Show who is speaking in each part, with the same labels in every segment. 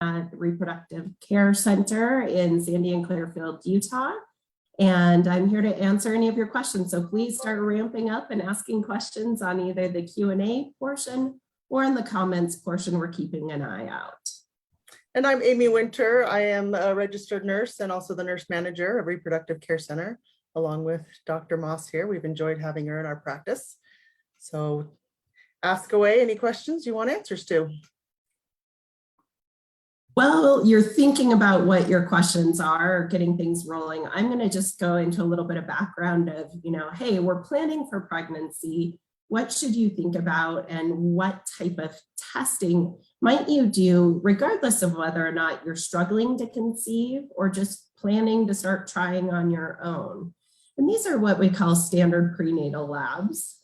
Speaker 1: at the Reproductive Care Center in Sandy and Clearfield, Utah. And I'm here to answer any of your questions. So please start ramping up and asking questions on either the Q&A portion or in the comments portion. We're keeping an eye out.
Speaker 2: And I'm Amy Winter. I am a registered nurse and also the nurse manager of Reproductive Care Center, along with Dr. Maas here. We've enjoyed having her in our practice. So ask away any questions you want answers to.
Speaker 1: Well, you're thinking about what your questions are, or getting things rolling. I'm going to just go into a little bit of background of, hey, we're planning for pregnancy. What should you think about, and what type of testing might you do, regardless of whether or not you're struggling to conceive or just planning to start trying on your own? And these are what we call standard prenatal labs.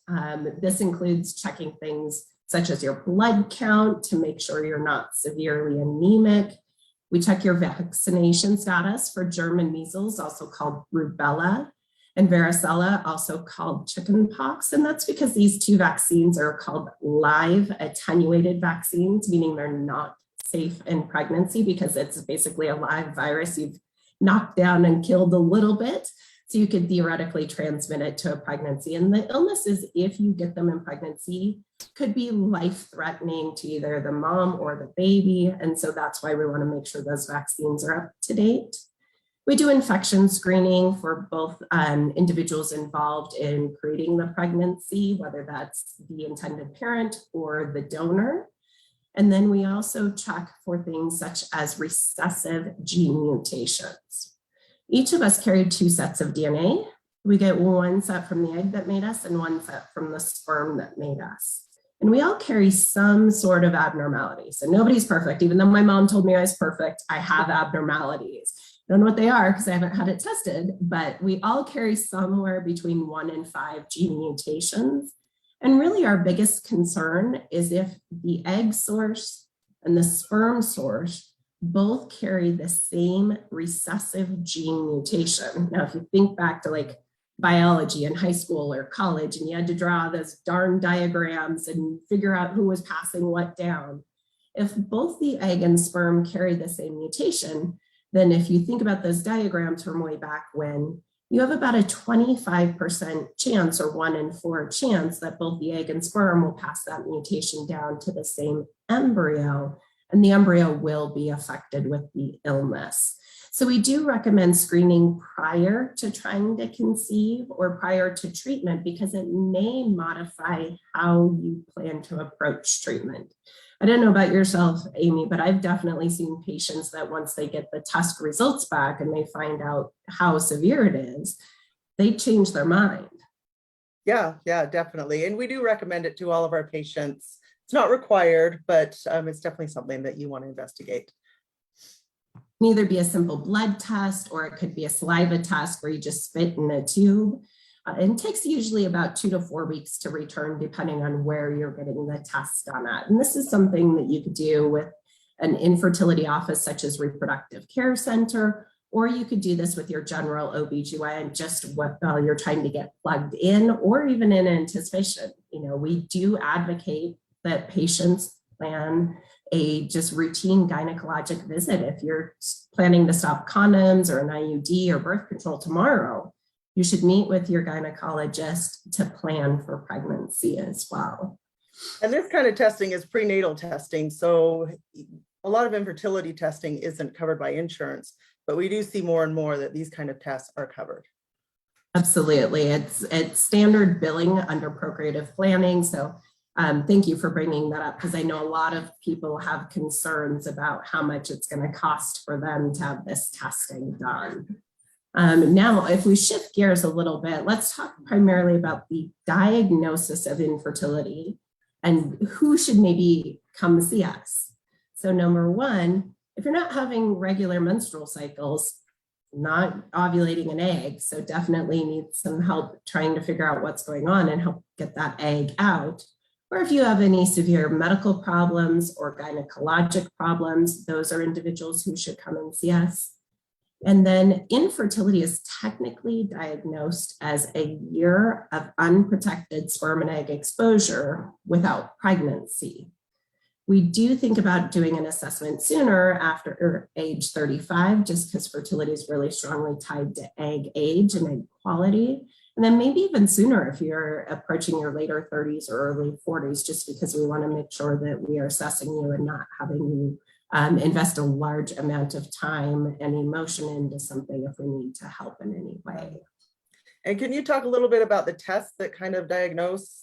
Speaker 1: This includes checking things such as your blood count to make sure you're not severely anemic. We check your vaccination status for germ and measles, also called rubella, and varicella, also called chickenpox. And that's because these two vaccines are called live attenuated vaccines, meaning they're not safe in pregnancy because it's basically a live virus you've knocked down and killed a little bit. So you could theoretically transmit it to a pregnancy. And the illnesses, if you get them in pregnancy, could be life-threatening to either the mom or the baby. And so that's why we want to make sure those vaccines are up to date. We do infection screening for both individuals involved in creating the pregnancy, whether that's the intended parent or the donor. And then we also check for things such as recessive gene mutations. Each of us carried 2 sets of DNA. We get 1 set from the egg that made us and 1 set from the sperm that made us. And we all carry some sort of abnormalities. And nobody's perfect. Even though my mom told me I was perfect, I have abnormalities. I don't know what they are because I haven't had it tested, but we all carry somewhere between 1 and 5 gene mutations. And really our biggest concern is if the egg source and the sperm source both carry the same recessive gene mutation. Now, if you think back to like biology in high school or college, and you had to draw those darn diagrams and figure out who was passing what down. If both the egg and sperm carry the same mutation, then if you think about those diagrams from way back when, you have about a 25% chance, or 1 in 4 chance, that both the egg and sperm will pass that mutation down to the same embryo, and the embryo will be affected with the illness. So we do recommend screening prior to trying to conceive or prior to treatment because it may modify how you plan to approach treatment. I don't know about yourself, Amy, but I've definitely seen patients that once they get the test results back and they find out how severe it is, they change their mind.
Speaker 2: Yeah, definitely. And we do recommend it to all of our patients. It's not required, but it's definitely something that you want to investigate.
Speaker 1: It can either be a simple blood test or it could be a saliva test where you just spit in a tube. It takes usually about 2 to 4 weeks to return, depending on where you're getting the test done at. And this is something that you could do with an infertility office such as Reproductive Care Center, or you could do this with your general OBGYN just while you're trying to get plugged in, or even in anticipation. We do advocate that patients plan a just routine gynecologic visit. If you're planning to stop condoms or an IUD or birth control tomorrow, you should meet with your gynecologist to plan for pregnancy as well.
Speaker 2: And this kind of testing is prenatal testing. So a lot of infertility testing isn't covered by insurance, but we do see more and more that these kind of tests are covered.
Speaker 1: Absolutely. It's standard billing under procreative planning. So thank you for bringing that up, because I know a lot of people have concerns about how much it's going to cost for them to have this testing done. Now, if we shift gears a little bit, let's talk primarily about the diagnosis of infertility and who should maybe come see us. So number 1, if you're not having regular menstrual cycles, not ovulating an egg, so definitely need some help trying to figure out what's going on and help get that egg out. Or if you have any severe medical problems or gynecologic problems, those are individuals who should come and see us. And then infertility is technically diagnosed as a year of unprotected sperm and egg exposure without pregnancy. We do think about doing an assessment sooner after age 35, just because fertility is really strongly tied to egg age and egg quality. And then maybe even sooner if you're approaching your later 30s or early 40s, just because we want to make sure that we are assessing you and not having you invest a large amount of time and emotion into something if we need to help in any way.
Speaker 2: And can you talk a little bit about the tests that kind of diagnose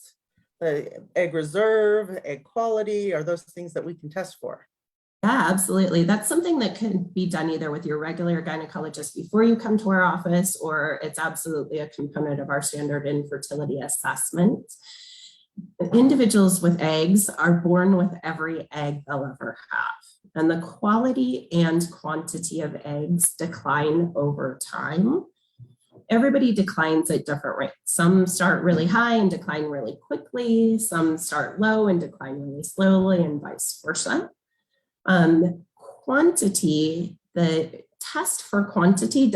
Speaker 2: the egg reserve, egg quality? Are those things that we can test for?
Speaker 1: Yeah, absolutely. That's something that can be done either with your regular gynecologist before you come to our office, or it's absolutely a component of our standard infertility assessment. Individuals with eggs are born with every egg they'll ever have, and the quality and quantity of eggs decline over time. Everybody declines at different rates. Some start really high and decline really quickly. Some start low and decline really slowly, and vice versa. Quantity, the test for quantity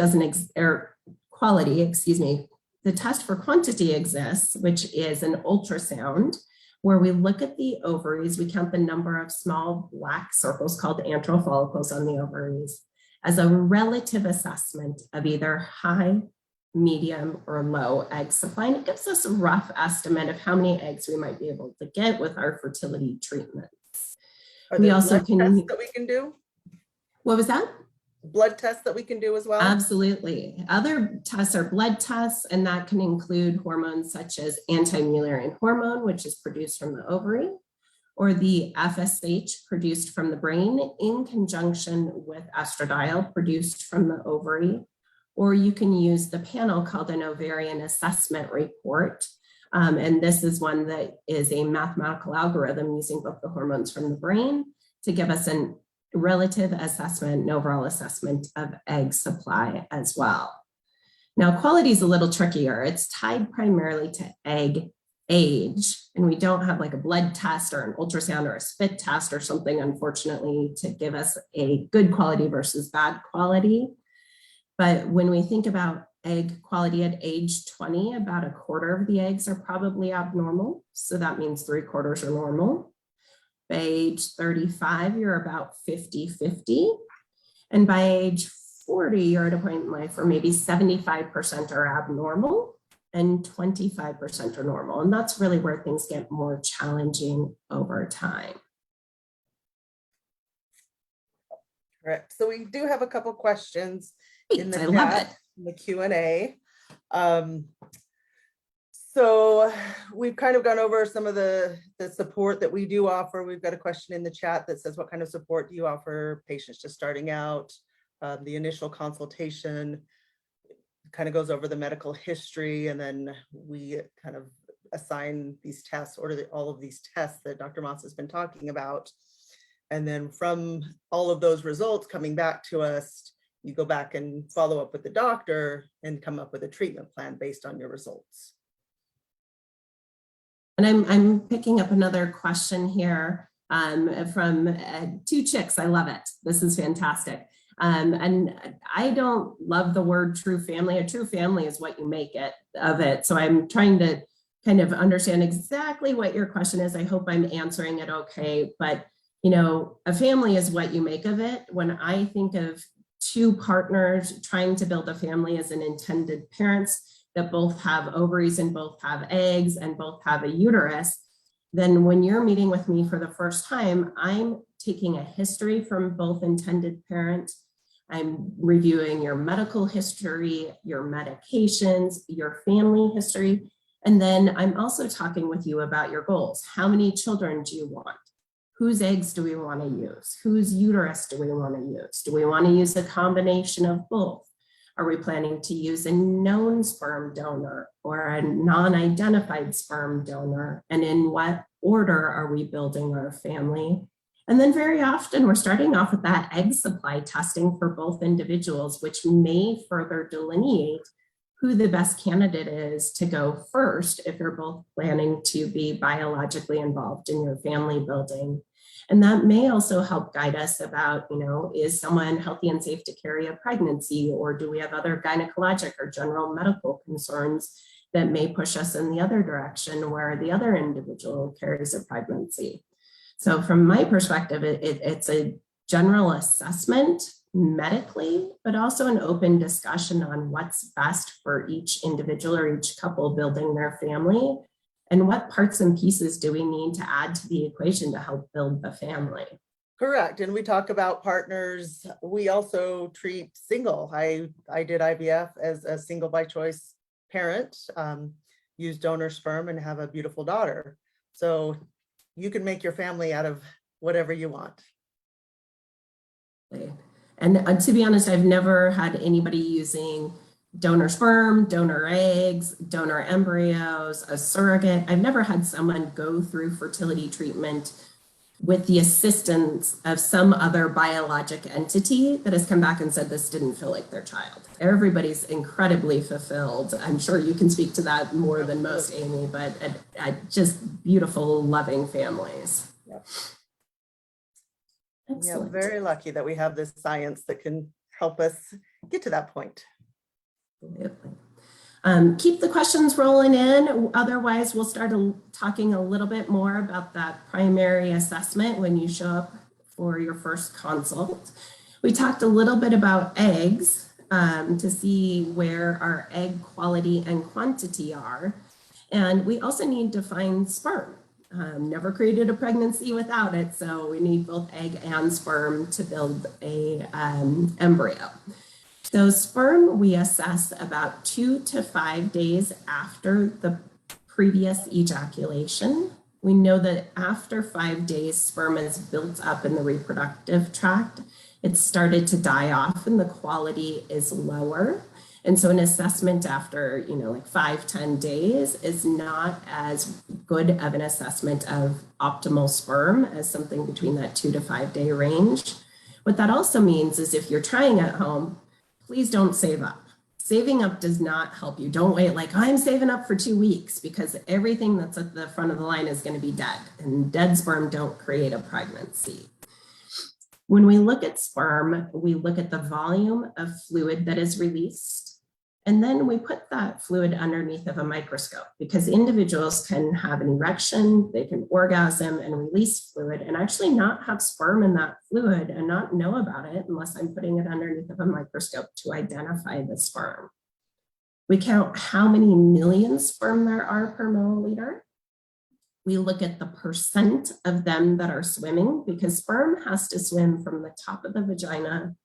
Speaker 1: quality, excuse me. The test for quantity exists, which is an ultrasound where we look at the ovaries. We count the number of small black circles called antral follicles on the ovaries as a relative assessment of either high, medium, or low egg supply. And it gives us a rough estimate of how many eggs we might be able to get with our fertility treatments.
Speaker 2: We also can tests that we can do.
Speaker 1: What was that?
Speaker 2: Blood tests that we can do as well?
Speaker 1: Absolutely. Other tests are blood tests, and that can include hormones such as anti-Mullerian hormone, which is produced from the ovary, or the FSH produced from the brain in conjunction with estradiol produced from the ovary. Or you can use the panel called an ovarian assessment report. And this is one that is a mathematical algorithm using both the hormones from the brain to give us a relative assessment and overall assessment of egg supply as well. Now, quality is a little trickier. It's tied primarily to egg age, and we don't have like a blood test or an ultrasound or a spit test or something, unfortunately, to give us a good quality versus bad quality. But when we think about egg quality at age 20, about a quarter of the eggs are probably abnormal. So that means 3/4 are normal. By age 35, you're about 50-50. And by age 40, you're at a point in life where maybe 75% are abnormal and 25% are normal. And that's really where things get more challenging over time.
Speaker 2: Correct. So we do have a couple questions in the
Speaker 1: chat,
Speaker 2: in the Q&A. So we've kind of gone over some of the support that we do offer. We've got a question in the chat that says, what kind of support do you offer patients just starting out? The initial consultation kind of goes over the medical history, and then we kind of assign these tests, order all of these tests that Dr. Maas has been talking about. And then from all of those results coming back to us, you go back and follow up with the doctor and come up with a treatment plan based on your results.
Speaker 1: And I'm picking up another question here from two chicks. I love it. This is fantastic. And I don't love the word true family. A true family is what you make it of it. So I'm trying to kind of understand exactly what your question is. I hope I'm answering it okay. But, you know, a family is what you make of it. When I think of two partners trying to build a family as an intended parents that both have ovaries and both have eggs and both have a uterus, then when you're meeting with me for the first time, I'm taking a history from both intended parents. I'm reviewing your medical history, your medications, your family history. And then I'm also talking with you about your goals. How many children do you want? Whose eggs do we want to use? Whose uterus do we want to use? Do we want to use a combination of both? Are we planning to use a known sperm donor or a non-identified sperm donor? And in what order are we building our family? And then very often we're starting off with that egg supply testing for both individuals, which may further delineate who the best candidate is to go first if you're both planning to be biologically involved in your family building. And that may also help guide us about, you know, is someone healthy and safe to carry a pregnancy, or do we have other gynecologic or general medical concerns that may push us in the other direction where the other individual carries a pregnancy? So from my perspective, it's a general assessment medically, but also an open discussion on what's best for each individual or each couple building their family, and what parts and pieces do we need to add to the equation to help build the family.
Speaker 2: Correct. And we talk about partners. We also treat single. I did IVF as a single by choice parent, use donor sperm and have a beautiful daughter. So you can make your family out of whatever you want.
Speaker 1: And to be honest, I've never had anybody using donor sperm, donor eggs, donor embryos, a surrogate. I've never had someone go through fertility treatment with the assistance of some other biologic entity that has come back and said this didn't feel like their child. Everybody's incredibly fulfilled. I'm sure you can speak to that more than most, Amy, but just beautiful, loving families.
Speaker 2: Yep.
Speaker 1: Excellent.
Speaker 2: Yeah, very lucky that we have this science that can help us get to that point.
Speaker 1: Absolutely. Keep the questions rolling in. Otherwise, we'll start talking a little bit more about that primary assessment when you show up for your first consult. We talked a little bit about eggs to see where our egg quality and quantity are. And we also need to find sperm. Never created a pregnancy without it, so we need both egg and sperm to build a embryo. So sperm we assess about 2 to 5 days after the previous ejaculation. We know that after 5 days, sperm is built up in the reproductive tract. It's started to die off and the quality is lower. And so an assessment after, like 5-10 days is not as good of an assessment of optimal sperm as something between that 2 to 5 day range. What that also means is if you're trying at home, please don't save up. Saving up does not help you. Don't wait like, I'm saving up for 2 weeks, because everything that's at the front of the line is going to be dead, and dead sperm don't create a pregnancy. When we look at sperm, we look at the volume of fluid that is released, and then we put that fluid underneath of a microscope, because individuals can have an erection, they can orgasm and release fluid and actually not have sperm in that fluid and not know about it unless I'm putting it underneath of a microscope to identify the sperm. We count how many million sperm there are per milliliter. We look at the percent of them that are swimming, because sperm has to swim from the top of the vagina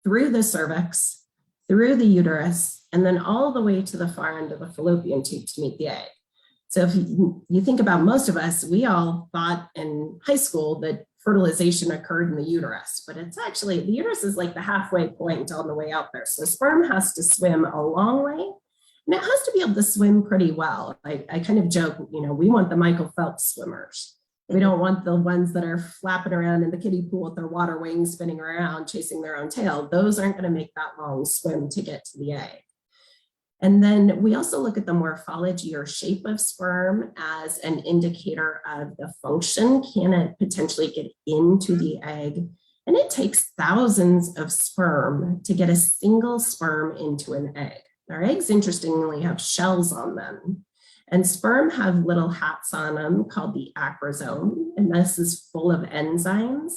Speaker 1: through the cervix, through the uterus, and then all the way to the far end of the fallopian tube to meet the egg. So if you think about most of us, we all thought in high school that fertilization occurred in the uterus, but it's actually, the uterus is like the halfway point on the way out there. So sperm has to swim a long way, and it has to be able to swim pretty well. I kind of joke, we want the Michael Phelps swimmers. We don't want the ones that are flapping around in the kiddie pool with their water wings spinning around, chasing their own tail. Those aren't going to make that long swim to get to the egg. And then we also look at the morphology or shape of sperm as an indicator of the function. Can it potentially get into the egg? And it takes thousands of sperm to get a single sperm into an egg. Our eggs, interestingly, have shells on them. And sperm have little hats on them called the acrosome, and this is full of enzymes,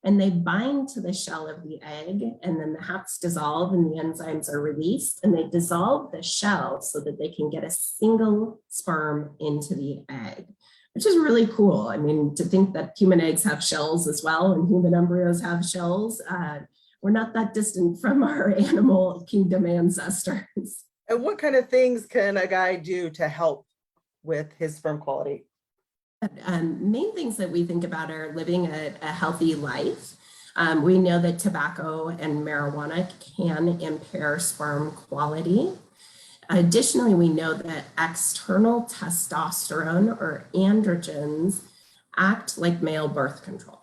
Speaker 1: and they bind to the shell of the egg, and then the hats dissolve and the enzymes are released, and they dissolve the shell so that they can get a single sperm into the egg, which is really cool. I mean, to think that human eggs have shells as well, and human embryos have shells, we're not that distant from our animal kingdom ancestors.
Speaker 2: And what kind of things can a guy do to help with his sperm quality?
Speaker 1: Main things that we think about are living a healthy life. We know that tobacco and marijuana can impair sperm quality. Additionally, we know that external testosterone or androgens act like male birth control.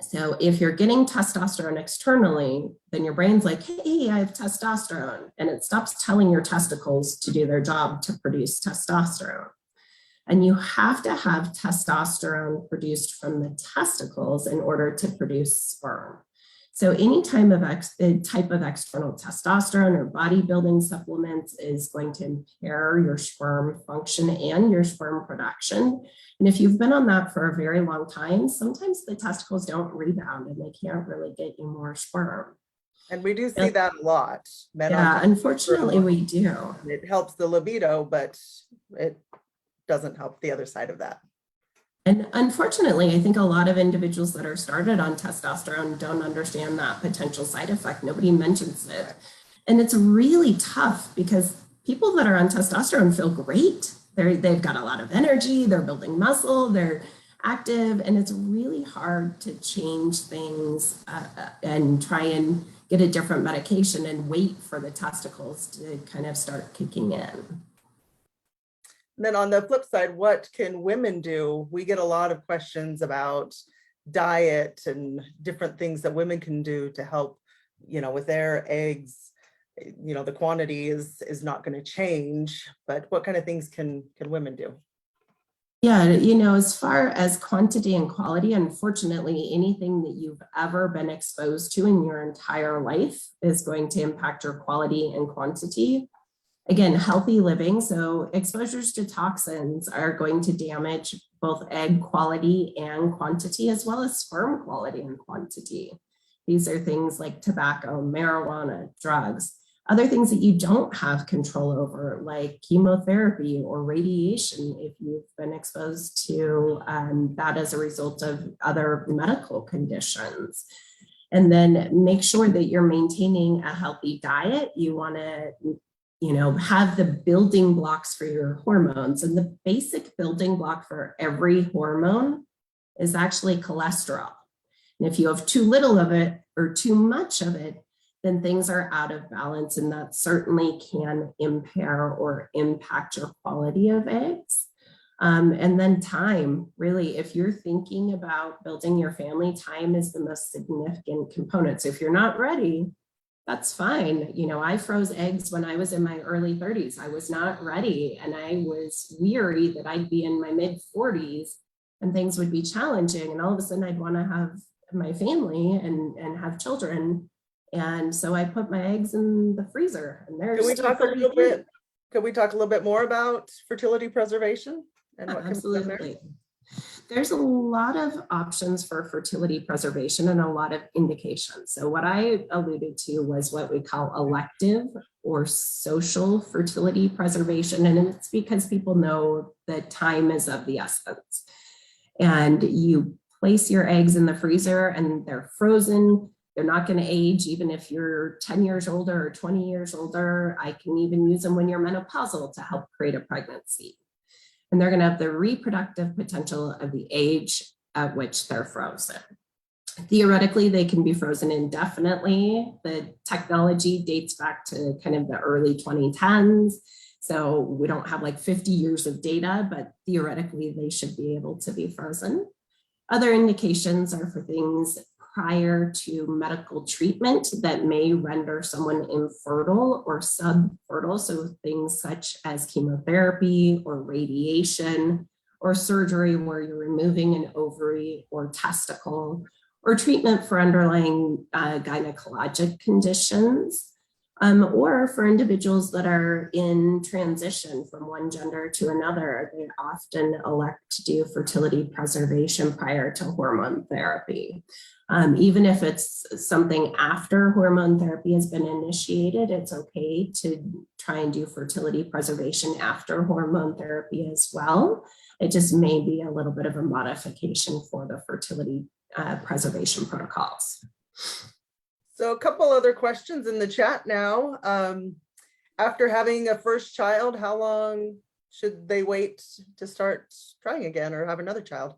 Speaker 1: So if you're getting testosterone externally, then your brain's like, hey, I have testosterone, and it stops telling your testicles to do their job to produce testosterone. And you have to have testosterone produced from the testicles in order to produce sperm. So any type of external testosterone or bodybuilding supplements is going to impair your sperm function and your sperm production. And if you've been on that for a very long time, sometimes the testicles don't rebound and they can't really get you more sperm.
Speaker 2: And we do see that a lot.
Speaker 1: Yeah, unfortunately we do.
Speaker 2: It helps the libido, but it doesn't help the other side of that.
Speaker 1: And unfortunately, I think a lot of individuals that are started on testosterone don't understand that potential side effect. Nobody mentions it. And it's really tough because people that are on testosterone feel great. They've got a lot of energy, they're building muscle, they're active, and it's really hard to change things and try and get a different medication and wait for the testicles to kind of start kicking in.
Speaker 2: And then on the flip side, what can women do? We get a lot of questions about diet and different things that women can do to help, with their eggs. The quantity is not going to change, but what kind of things can women do?
Speaker 1: Yeah, as far as quantity and quality, unfortunately, anything that you've ever been exposed to in your entire life is going to impact your quality and quantity. Again, healthy living, so exposures to toxins are going to damage both egg quality and quantity, as well as sperm quality and quantity. These are things like tobacco, marijuana, drugs. Other things that you don't have control over, like chemotherapy or radiation, if you've been exposed to that as a result of other medical conditions. And then make sure that you're maintaining a healthy diet. You want to have the building blocks for your hormones. And the basic building block for every hormone is actually cholesterol. And if you have too little of it or too much of it, then things are out of balance, and that certainly can impair or impact your quality of eggs. And then time, really, if you're thinking about building your family, time is the most significant component. So if you're not ready, that's fine. I froze eggs when I was in my early 30s. I was not ready, and I was weary that I'd be in my mid 40s and things would be challenging. And all of a sudden I'd want to have my family and have children. And so I put my eggs in the freezer. And
Speaker 2: Can we talk a little bit more about fertility preservation and what
Speaker 1: Absolutely.
Speaker 2: can be done there?
Speaker 1: There's a lot of options for fertility preservation and a lot of indications. So what I alluded to was what we call elective or social fertility preservation. And it's because people know that time is of the essence. And you place your eggs in the freezer and they're frozen. They're not going to age, even if you're 10 years older or 20 years older. I can even use them when you're menopausal to help create a pregnancy. And they're going to have the reproductive potential of the age at which they're frozen. Theoretically, they can be frozen indefinitely. The technology dates back to kind of the early 2010s. So we don't have like 50 years of data, but theoretically, they should be able to be frozen. Other indications are for things prior to medical treatment that may render someone infertile or subfertile. So things such as chemotherapy or radiation or surgery where you're removing an ovary or testicle, or treatment for underlying gynecologic conditions, or for individuals that are in transition from one gender to another. They often elect to do fertility preservation prior to hormone therapy. Even if it's something after hormone therapy has been initiated, it's okay to try and do fertility preservation after hormone therapy as well. It just may be a little bit of a modification for the fertility preservation protocols.
Speaker 2: So a couple other questions in the chat now. After having a first child, how long should they wait to start trying again or have another child?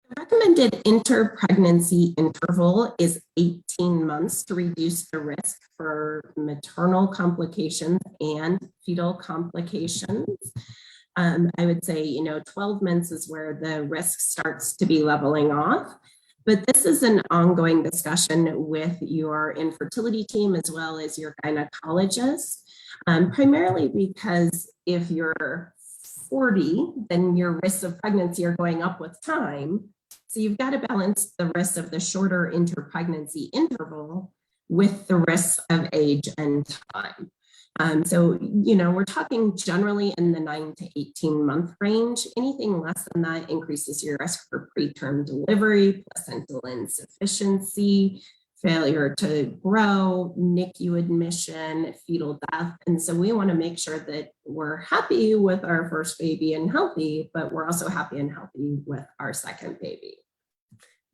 Speaker 1: The recommended interpregnancy interval is 18 months to reduce the risk for maternal complications and fetal complications. I would say, 12 months is where the risk starts to be leveling off. But this is an ongoing discussion with your infertility team as well as your gynecologist, primarily because if you're 40, then your risks of pregnancy are going up with time. So you've got to balance the risks of the shorter interpregnancy interval with the risks of age and time. So, we're talking generally in the 9 to 18 month range. Anything less than that increases your risk for preterm delivery, placental insufficiency, failure to grow, NICU admission, fetal death. And so we want to make sure that we're happy with our first baby and healthy, but we're also happy and healthy with our second baby.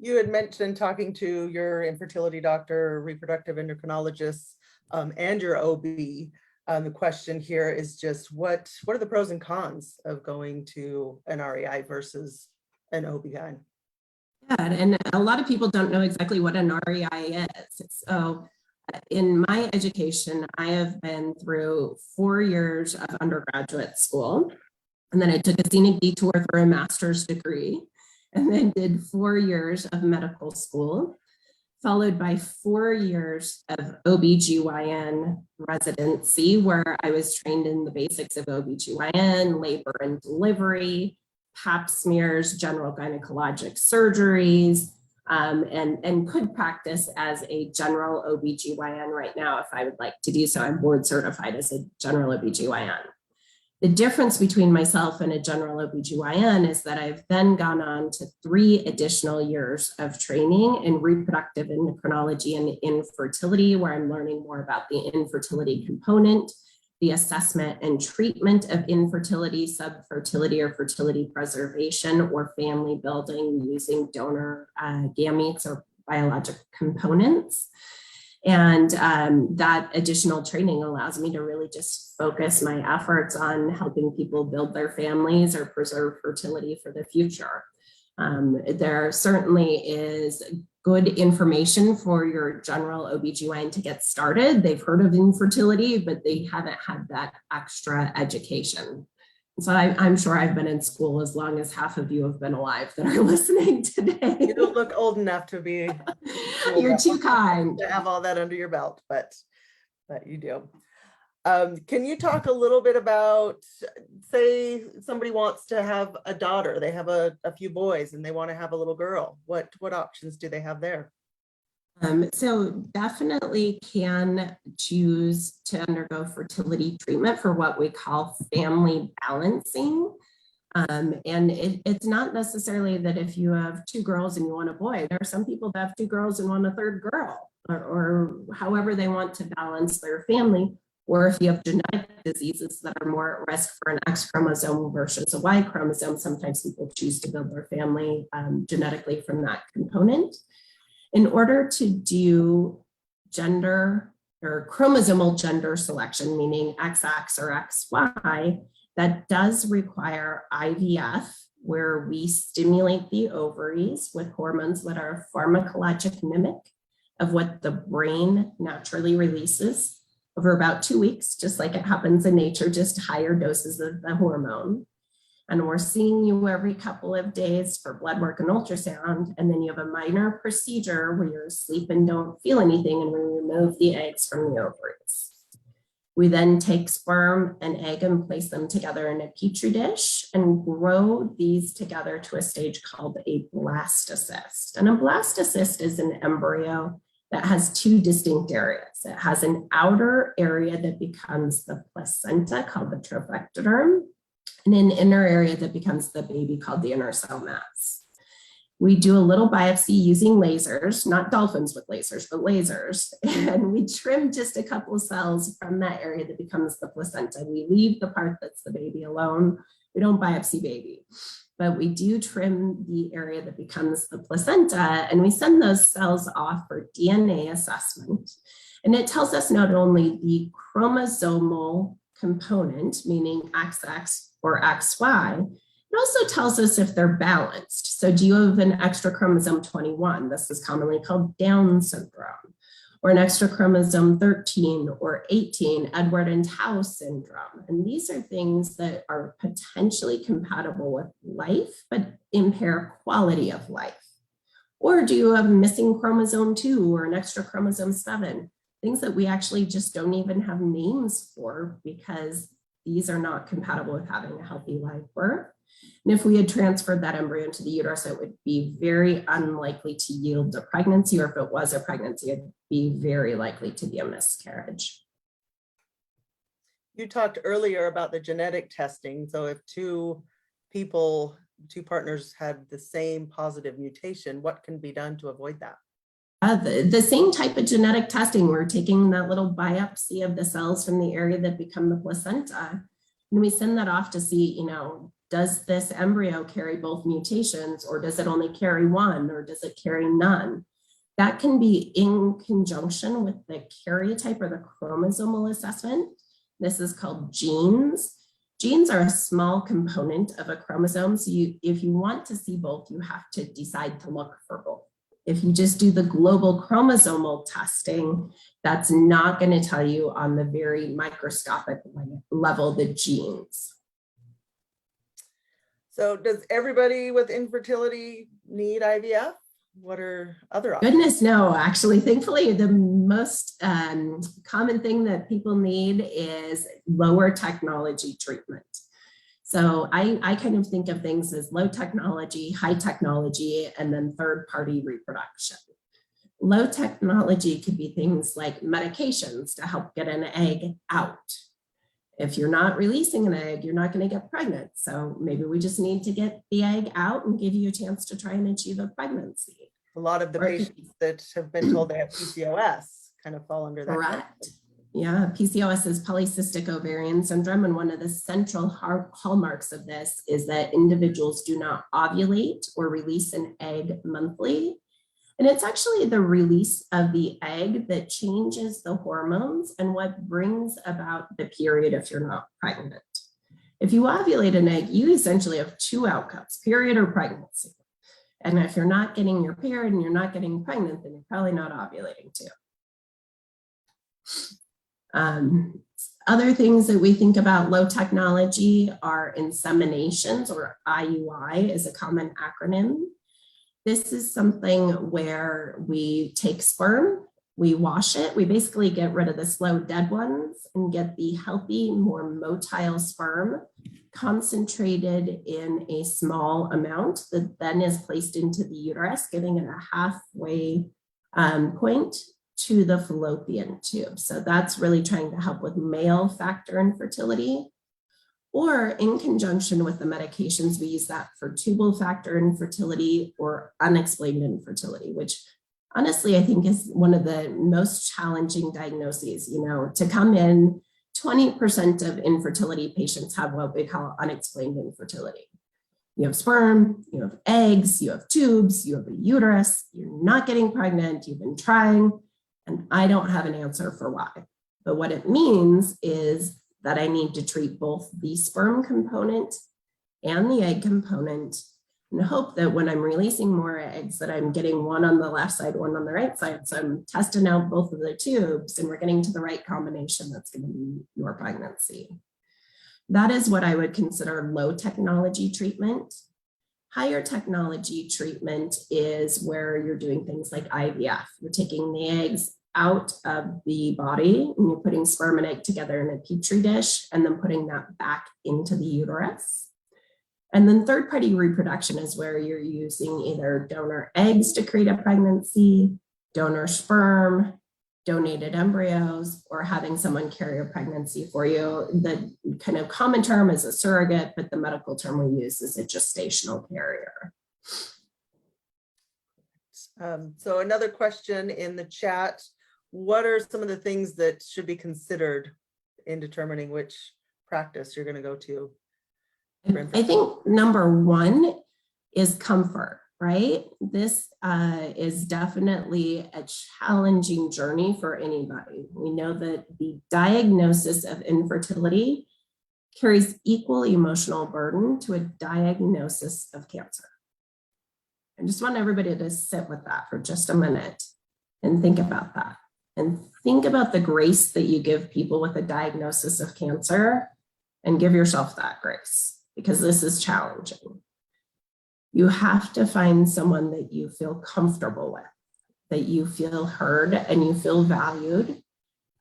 Speaker 2: You had mentioned talking to your infertility doctor, reproductive endocrinologist, and your OB. The question here is just what are the pros and cons of going to an REI versus an OB-GYN?
Speaker 1: Yeah, and a lot of people don't know exactly what an REI is. So in my education, I have been through 4 years of undergraduate school, and then I took a scenic detour for a master's degree, and then did 4 years of medical school, followed by 4 years of OBGYN residency, where I was trained in the basics of OBGYN, labor and delivery, pap smears, general gynecologic surgeries, and could practice as a general OBGYN right now if I would like to do so. I'm board certified as a general OBGYN. The difference between myself and a general OBGYN is that I've then gone on to 3 additional years of training in reproductive endocrinology and infertility, where I'm learning more about the infertility component, the assessment and treatment of infertility, subfertility, or fertility preservation, or family building using donor gametes or biologic components. And that additional training allows me to really just focus my efforts on helping people build their families or preserve fertility for the future. There certainly is good information for your general OBGYN to get started. They've heard of infertility, but they haven't had that extra education. So I'm sure I've been in school as long as half of you have been alive that are listening today.
Speaker 2: You don't look old enough to be.
Speaker 1: You're too kind.
Speaker 2: To have all that under your belt, but you do. Can you talk a little bit about, say somebody wants to have a daughter, they have a few boys and they want to have a little girl. What options do they have there?
Speaker 1: So definitely can choose to undergo fertility treatment for what we call family balancing. And it's not necessarily that if you have 2 girls and you want a boy. There are some people that have 2 girls and want a 3rd girl, or however they want to balance their family. Or if you have genetic diseases that are more at risk for an X chromosome versus a Y chromosome, sometimes people choose to build their family genetically from that component. In order to do gender or chromosomal gender selection, meaning XX or XY, that does require IVF, where we stimulate the ovaries with hormones that are a pharmacologic mimic of what the brain naturally releases over about 2 weeks, just like it happens in nature, just higher doses of the hormone. And we're seeing you every couple of days for blood work and ultrasound. And then you have a minor procedure where you're asleep and don't feel anything, and we remove the eggs from the ovaries. We then take sperm and egg and place them together in a petri dish and grow these together to a stage called a blastocyst. And a blastocyst is an embryo that has 2 distinct areas. It has an outer area that becomes the placenta called the trophectoderm, and an inner area that becomes the baby called the inner cell mass. We do a little biopsy using lasers, not dolphins with lasers, but lasers. And we trim just a couple of cells from that area that becomes the placenta. We leave the part that's the baby alone. We don't biopsy baby, but we do trim the area that becomes the placenta, and we send those cells off for DNA assessment. And it tells us not only the chromosomal component, meaning XX or XY, it also tells us if they're balanced. So do you have an extra chromosome 21? This is commonly called Down syndrome, or an extra chromosome 13 or 18, Edward and Tau syndrome. And these are things that are potentially compatible with life, but impair quality of life. Or do you have a missing chromosome 2 or an extra chromosome 7? Things that we actually just don't even have names for because these are not compatible with having a healthy live birth. And if we had transferred that embryo into the uterus, it would be very unlikely to yield a pregnancy, or if it was a pregnancy, it'd be very likely to be a miscarriage.
Speaker 2: You talked earlier about the genetic testing. So if two partners had the same positive mutation, what can be done to avoid that?
Speaker 1: The same type of genetic testing, we're taking that little biopsy of the cells from the area that become the placenta, and we send that off to see, does this embryo carry both mutations, or does it only carry one, or does it carry none? That can be in conjunction with the karyotype or the chromosomal assessment. This is called genes. Genes are a small component of a chromosome. So if you want to see both, you have to decide to look for both. If you just do the global chromosomal testing, that's not going to tell you on the very microscopic level the genes.
Speaker 2: So does everybody with infertility need IVF? What are other options?
Speaker 1: Goodness, no. Actually, thankfully, the most common thing that people need is lower technology treatment. So I kind of think of things as low technology, high technology, and then third-party reproduction. Low technology could be things like medications to help get an egg out. If you're not releasing an egg, you're not going to get pregnant. So maybe we just need to get the egg out and give you a chance to try and achieve a pregnancy.
Speaker 2: A lot of the patients that have been told they have PCOS kind of fall under that.
Speaker 1: Correct. Yeah, PCOS is polycystic ovarian syndrome, and one of the central hallmarks of this is that individuals do not ovulate or release an egg monthly. And it's actually the release of the egg that changes the hormones and what brings about the period if you're not pregnant. If you ovulate an egg, you essentially have two outcomes, period or pregnancy. And if you're not getting your period and you're not getting pregnant, then you're probably not ovulating too. Other things that we think about low technology are inseminations, or IUI is a common acronym. This is something where we take sperm, we wash it, we basically get rid of the slow dead ones and get the healthy, more motile sperm concentrated in a small amount that then is placed into the uterus, giving it a halfway point to the fallopian tube. So that's really trying to help with male factor infertility. Or in conjunction with the medications, we use that for tubal factor infertility or unexplained infertility, which honestly, I think is one of the most challenging diagnoses. To come in, 20% of infertility patients have what we call unexplained infertility. You have sperm, you have eggs, you have tubes, you have a uterus, you're not getting pregnant, you've been trying, and I don't have an answer for why. But what it means is that I need to treat both the sperm component and the egg component, and hope that when I'm releasing more eggs that I'm getting one on the left side, one on the right side. So I'm testing out both of the tubes and we're getting to the right combination that's going to be your pregnancy. That is what I would consider low technology treatment. Higher technology treatment is where you're doing things like IVF. You're taking the eggs out of the body and you're putting sperm and egg together in a petri dish and then putting that back into the uterus. And then third-party reproduction is where you're using either donor eggs to create a pregnancy, donor sperm, donated embryos, or having someone carry a pregnancy for you. The kind of common term is a surrogate, but the medical term we use is a gestational carrier.
Speaker 2: So another question in the chat, what are some of the things that should be considered in determining which practice you're going to go to?
Speaker 1: I think number one is comfort, right? This is definitely a challenging journey for anybody. We know that the diagnosis of infertility carries equal emotional burden to a diagnosis of cancer. I just want everybody to sit with that for just a minute and think about that. And think about the grace that you give people with a diagnosis of cancer, and give yourself that grace, because this is challenging. You have to find someone that you feel comfortable with, that you feel heard and you feel valued,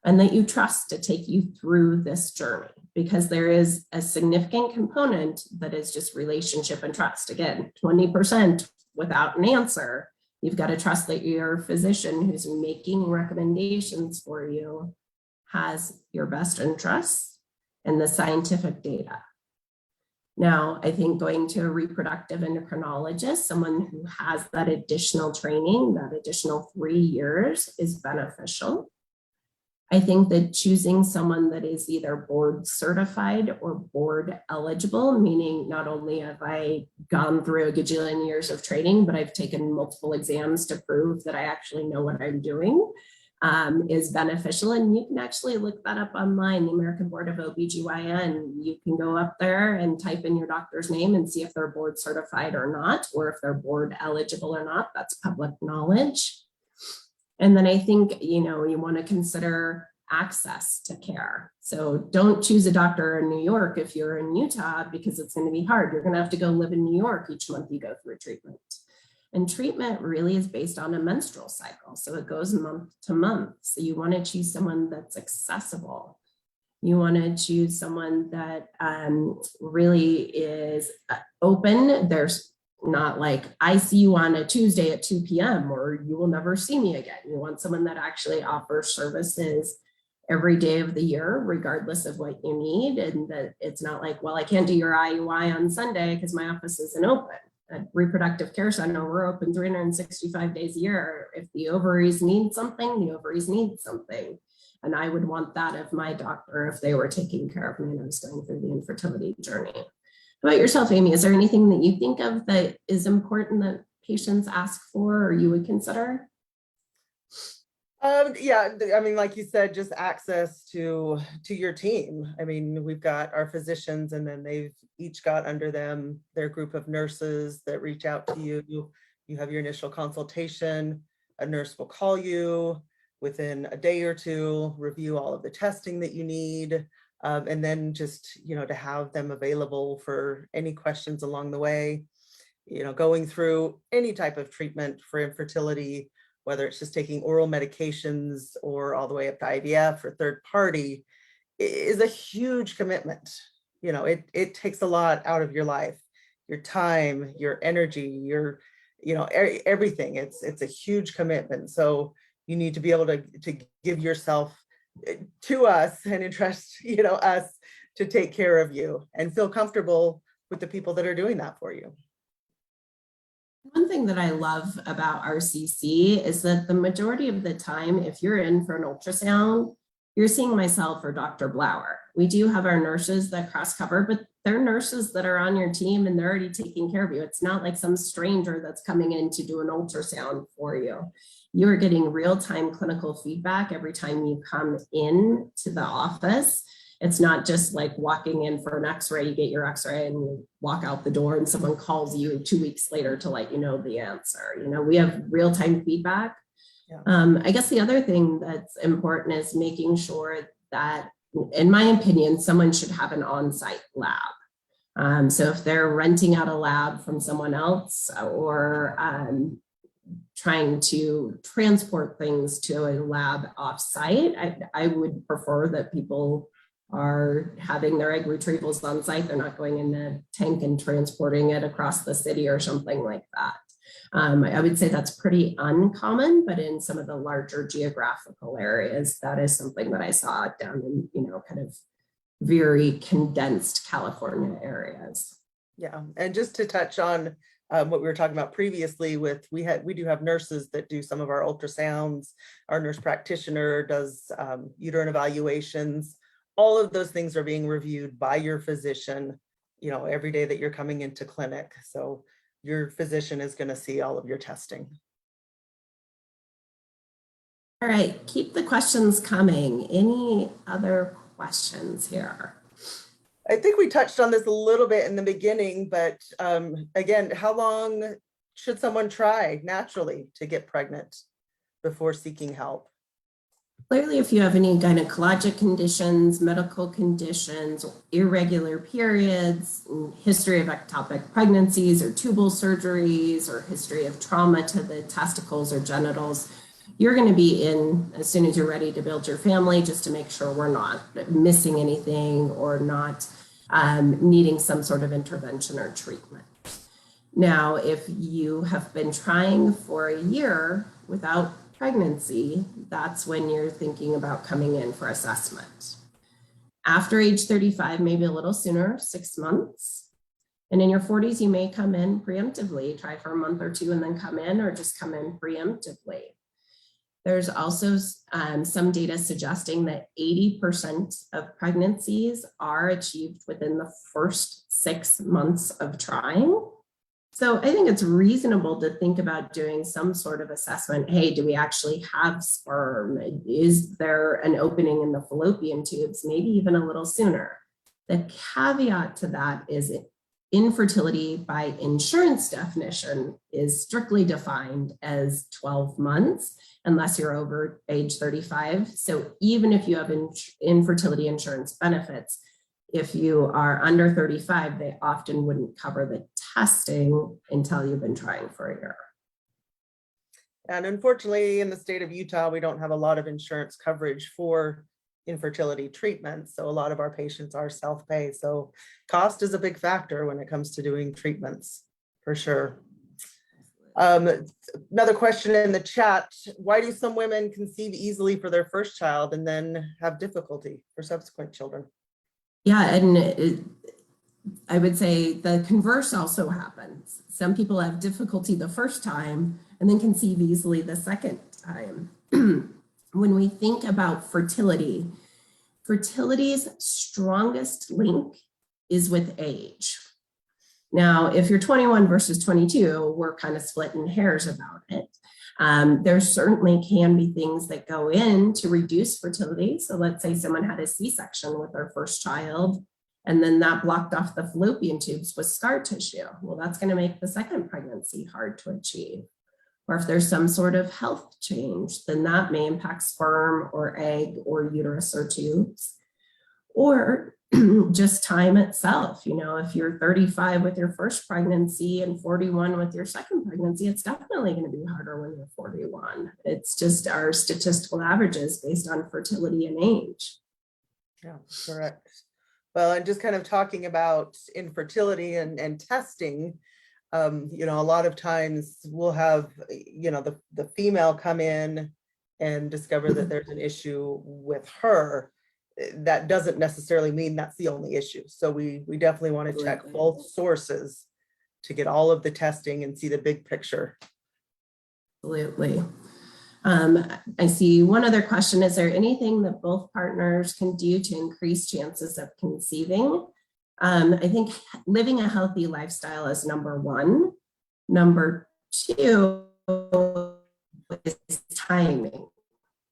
Speaker 1: and that you trust to take you through this journey, because there is a significant component that is just relationship and trust. Again, 20% without an answer, you've got to trust that your physician who's making recommendations for you has your best interests and the scientific data. Now, I think going to a reproductive endocrinologist, someone who has that additional training, that additional 3 years, is beneficial. I think that choosing someone that is either board certified or board eligible, meaning not only have I gone through a gajillion years of training, but I've taken multiple exams to prove that I actually know what I'm doing, is beneficial. And you can actually look that up online, the American Board of OBGYN. You can go up there and type in your doctor's name and see if they're board certified or not, or if they're board eligible or not. That's public knowledge. And then I think, you want to consider access to care. So don't choose a doctor in New York if you're in Utah, because it's going to be hard. You're going to have to go live in New York each month you go through treatment. And treatment really is based on a menstrual cycle. So it goes month to month. So you want to choose someone that's accessible. You want to choose someone that really is open. There's not like, I see you on a Tuesday at 2 p.m. or you will never see me again. You want someone that actually offers services every day of the year, regardless of what you need. And that it's not like, well, I can't do your IUI on Sunday because my office isn't open. At Reproductive Care Center, we're open 365 days a year. If the ovaries need something, the ovaries need something. And I would want that of my doctor if they were taking care of me and I was going through the infertility journey. How about yourself, Amy? Is there anything that you think of that is important that patients ask for or you would consider?
Speaker 2: Yeah, I mean, like you said, just access to your team. I mean, we've got our physicians and then they've each got under them their group of nurses that reach out to you. You have your initial consultation. A nurse will call you within a day or two, review all of the testing that you need. And then just, to have them available for any questions along the way, going through any type of treatment for infertility, whether it's just taking oral medications or all the way up to IVF or third party, is a huge commitment. It takes a lot out of your life, your time, your energy, your, everything. It's a huge commitment. So you need to be able to give yourself to us and entrust, us to take care of you and feel comfortable with the people that are doing that for you.
Speaker 1: One thing that I love about RCC is that the majority of the time, if you're in for an ultrasound, you're seeing myself or Dr. Blauer. We do have our nurses that cross cover, but they're nurses that are on your team and they're already taking care of you. It's not like some stranger that's coming in to do an ultrasound for you. You are getting real-time clinical feedback every time you come in to the office. It's not just like walking in for an x-ray, you get your x-ray and you walk out the door and someone calls you 2 weeks later to let you know the answer. We have real-time feedback. Yeah. I guess the other thing that's important is making sure that, in my opinion, someone should have an on-site lab. So if they're renting out a lab from someone else or trying to transport things to a lab off-site, I would prefer that people are having their egg retrievals on site. They're not going in a tank and transporting it across the city or something like that. I would say that's pretty uncommon, but in some of the larger geographical areas, that is something that I saw down in, kind of very condensed California areas.
Speaker 2: Yeah, and just to touch on what we were talking about previously with, we do have nurses that do some of our ultrasounds. Our nurse practitioner does uterine evaluations. All of those things are being reviewed by your physician, every day that you're coming into clinic. So your physician is going to see all of your testing.
Speaker 1: All right, keep the questions coming. Any other questions here?
Speaker 2: I think we touched on this a little bit in the beginning, but again, how long should someone try naturally to get pregnant before seeking help?
Speaker 1: Clearly, if you have any gynecologic conditions, medical conditions, irregular periods, history of ectopic pregnancies or tubal surgeries, or history of trauma to the testicles or genitals, You're going to be in as soon as you're ready to build your family, just to make sure we're not missing anything or not needing some sort of intervention or treatment. Now, if you have been trying for a year without pregnancy, that's when you're thinking about coming in for assessment. After age 35, maybe a little sooner, 6 months. And in your 40s, you may come in preemptively, try for a month or two and then come in, or just come in preemptively. There's also some data suggesting that 80% of pregnancies are achieved within the first 6 months of trying. So I think it's reasonable to think about doing some sort of assessment. Hey, do we actually have sperm? Is there an opening in the fallopian tubes? Maybe even a little sooner. The caveat to that is infertility by insurance definition is strictly defined as 12 months, unless you're over age 35. So even if you have infertility insurance benefits, if you are under 35, they often wouldn't cover the testing until you've been trying for a year.
Speaker 2: And unfortunately, in the state of Utah, we don't have a lot of insurance coverage for infertility treatment. So a lot of our patients are self-pay. So cost is a big factor when it comes to doing treatments, for sure. Another question in the chat: why do some women conceive easily for their first child and then have difficulty for subsequent children?
Speaker 1: Yeah, and I would say the converse also happens. Some people have difficulty the first time and then conceive easily the second time. When we think about fertility, fertility's strongest link is with age. Now, if you're 21 versus 22, we're kind of splitting hairs about it. There certainly can be things that go in to reduce fertility. So let's say someone had a C-section with their first child, and then that blocked off the fallopian tubes with scar tissue. Well, that's going to make the second pregnancy hard to achieve. Or if there's some sort of health change, then that may impact sperm or egg or uterus or tubes. Or just time itself. You know, if you're 35 with your first pregnancy and 41 with your second pregnancy, it's definitely going to be harder when you're 41. It's just our statistical averages based on fertility and age.
Speaker 2: Yeah, correct. Well, and just kind of talking about infertility and testing, you know, a lot of times we'll have, you know, the female come in and discover that there's an issue with her. That doesn't necessarily mean that's the only issue. So we definitely want to check both sources to get all of the testing and see the big picture.
Speaker 1: Absolutely. I see one other question. Is there anything that both partners can do to increase chances of conceiving? I think living a healthy lifestyle is number one. Number two is timing.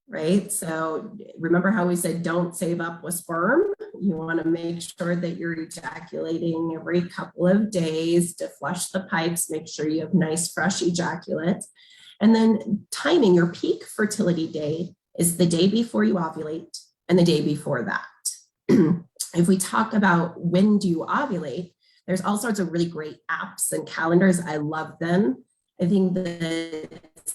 Speaker 1: Right? So remember how we said don't save up with sperm? You want to make sure that you're ejaculating every couple of days to flush the pipes, make sure you have nice fresh ejaculate. And then timing, your peak fertility day is the day before you ovulate and the day before that. If we talk about when do you ovulate, there's all sorts of really great apps and calendars. I love them. I think that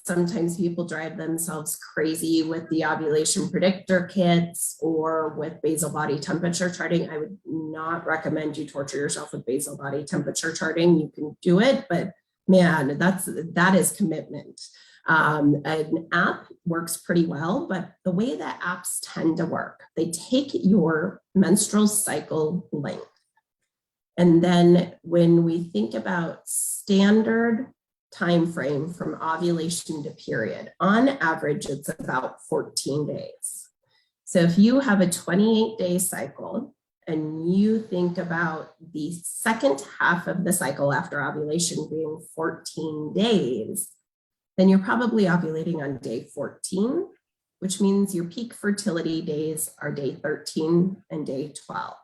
Speaker 1: sometimes people drive themselves crazy with the ovulation predictor kits or with basal body temperature charting. I would not recommend you torture yourself with basal body temperature charting. You can do it, but man, that is commitment. An app works pretty well, but the way that apps tend to work, they take your menstrual cycle length. And then when we think about standard time frame from ovulation to period, on average, it's about 14 days. So if you have a 28-day cycle and you think about the second half of the cycle after ovulation being 14 days, then you're probably ovulating on day 14, which means your peak fertility days are day 13 and day 12.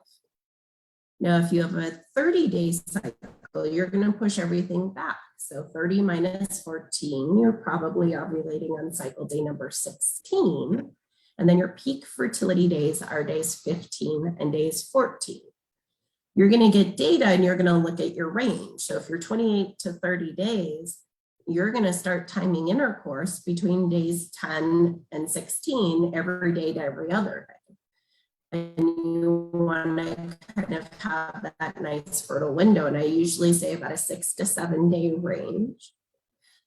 Speaker 1: Now, if you have a 30-day cycle, you're going to push everything back. So 30 minus 14, you're probably ovulating on cycle day number 16. And then your peak fertility days are days 15 and days 14. You're going to get data and you're going to look at your range. So if you're 28 to 30 days, you're going to start timing intercourse between days 10 and 16 every day to every other day. And you want to kind of have that nice fertile window. And I usually say about a 6 to 7 day range.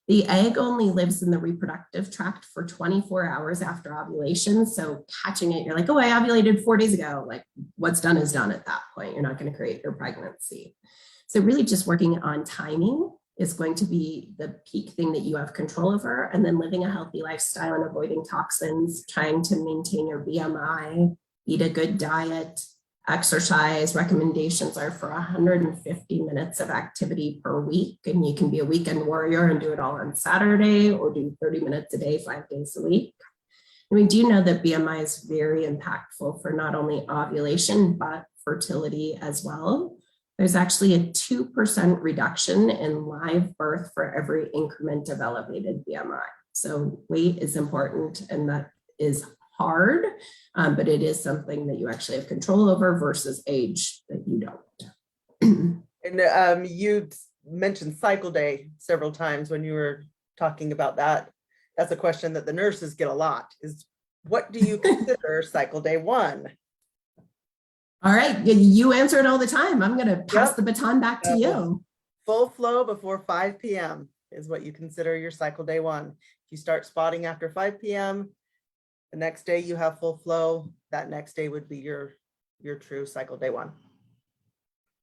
Speaker 1: The egg only lives in the reproductive tract for 24 hours after ovulation. So catching it, you're like, oh, I ovulated 4 days ago. Like, what's done is done at that point. You're not going to create your pregnancy. So really just working on timing is going to be the peak thing that you have control over. And then living a healthy lifestyle and avoiding toxins, trying to maintain your BMI, eat a good diet, exercise. Recommendations are for 150 minutes of activity per week. And you can be a weekend warrior and do it all on Saturday, or do 30 minutes a day, 5 days a week. And we do know that BMI is very impactful for not only ovulation, but fertility as well. There's actually a 2% reduction in live birth for every increment of elevated BMI. So weight is important, and that is hard, but it is something that you actually have control over versus age that you don't.
Speaker 2: And you mentioned cycle day several times when you were talking about that. That's a question that the nurses get a lot, is what do you consider cycle day 1?
Speaker 1: All right, you answer it all the time. I'm going to pass the baton back to you.
Speaker 2: Full flow before 5 p.m. is what you consider your cycle day 1. If you start spotting after 5 p.m., the next day you have full flow. That next day would be your true cycle day 1.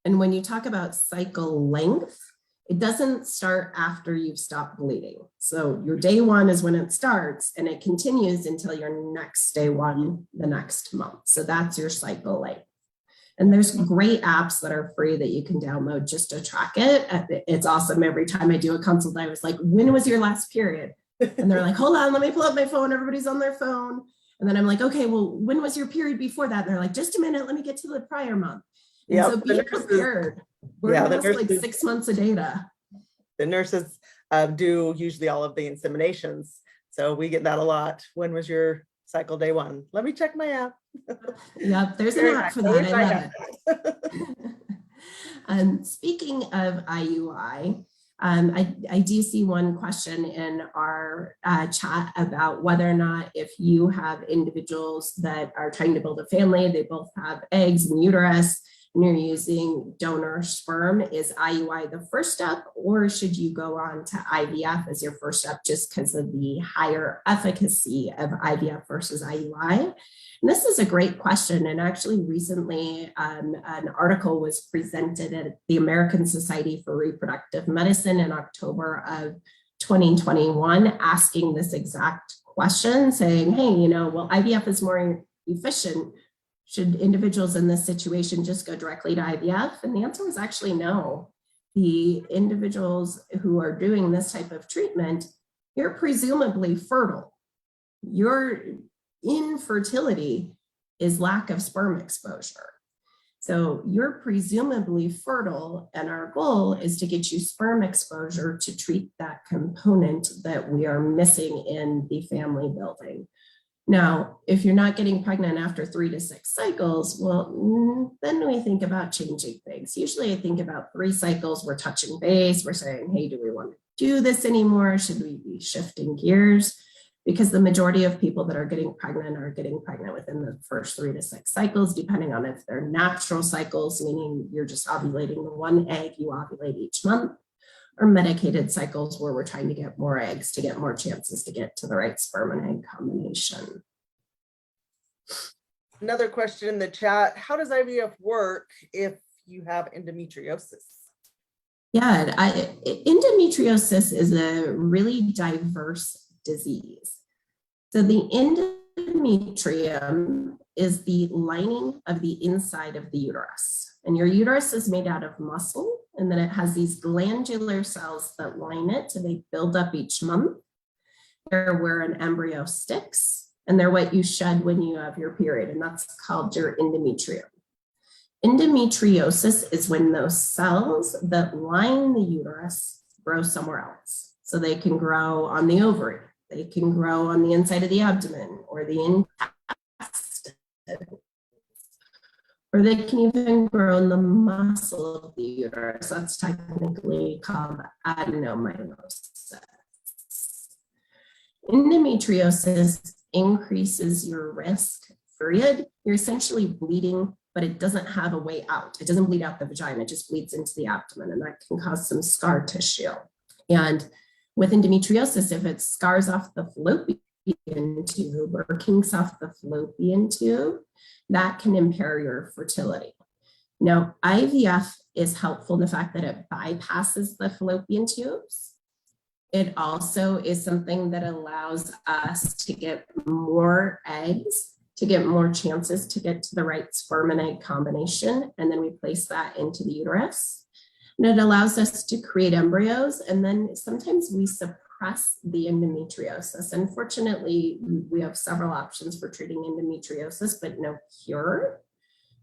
Speaker 1: And when you talk about cycle length, it doesn't start after you've stopped bleeding. So your day 1 is when it starts, and it continues until your next day 1 the next month. So that's your cycle length. And there's great apps that are free that you can download just to track it. It's awesome. Every time I do a consult, I was like, when was your last period? And they're like, hold on, let me pull up my phone. Everybody's on their phone. And then I'm like, okay, well, when was your period before that? And they're like, just a minute, let me get to the prior month. And so be prepared. We're gonna like 6 months of data.
Speaker 2: The nurses do usually all of the inseminations. So we get that a lot. When was your cycle day 1? Let me check my app.
Speaker 1: Yep, there's an app for that. I love it. Speaking of IUI, I do see one question in our chat about whether or not, if you have individuals that are trying to build a family, they both have eggs and uterus, and you're using donor sperm, is IUI the first step, or should you go on to IVF as your first step just because of the higher efficacy of IVF versus IUI? And this is a great question. And actually recently an article was presented at the American Society for Reproductive Medicine in October of 2021, asking this exact question, saying, hey, well, IVF is more efficient. Should individuals in this situation just go directly to IVF? And the answer was actually no. The individuals who are doing this type of treatment, you're presumably fertile. Your infertility is lack of sperm exposure. So you're presumably fertile, and our goal is to get you sperm exposure to treat that component that we are missing in the family building. Now, if you're not getting pregnant after 3 to 6 cycles, well, then we think about changing things. Usually I think about 3 cycles, we're touching base, we're saying, hey, do we want to do this anymore? Should we be shifting gears? Because the majority of people that are getting pregnant within the first 3 to 6 cycles, depending on if they're natural cycles, meaning you're just ovulating the 1 egg, you ovulate each month, or medicated cycles where we're trying to get more eggs to get more chances to get to the right sperm and egg combination.
Speaker 2: Another question in the chat, how does IVF work if you have endometriosis?
Speaker 1: Yeah, endometriosis is a really diverse disease. So the endometrium is the lining of the inside of the uterus. And your uterus is made out of muscle, and then it has these glandular cells that line it, so they build up each month. They're where an embryo sticks, and they're what you shed when you have your period, and that's called your endometrium. Endometriosis is when those cells that line the uterus grow somewhere else. So they can grow on the ovary, they can grow on the inside of the abdomen or the intestine, or they can even grow in the muscle of the uterus. That's technically called adenomyosis. Endometriosis increases your risk, period. You're essentially bleeding, but it doesn't have a way out. It doesn't bleed out the vagina, it just bleeds into the abdomen, and that can cause some scar tissue. And with endometriosis, if it scars off the fallopian tube or kinks off the fallopian tube, that can impair your fertility. Now, IVF is helpful in the fact that it bypasses the fallopian tubes. It also is something that allows us to get more eggs, to get more chances to get to the right sperm and egg combination, and then we place that into the uterus. And it allows us to create embryos, and then sometimes we suppress the endometriosis. Unfortunately, we have several options for treating endometriosis, but no cure.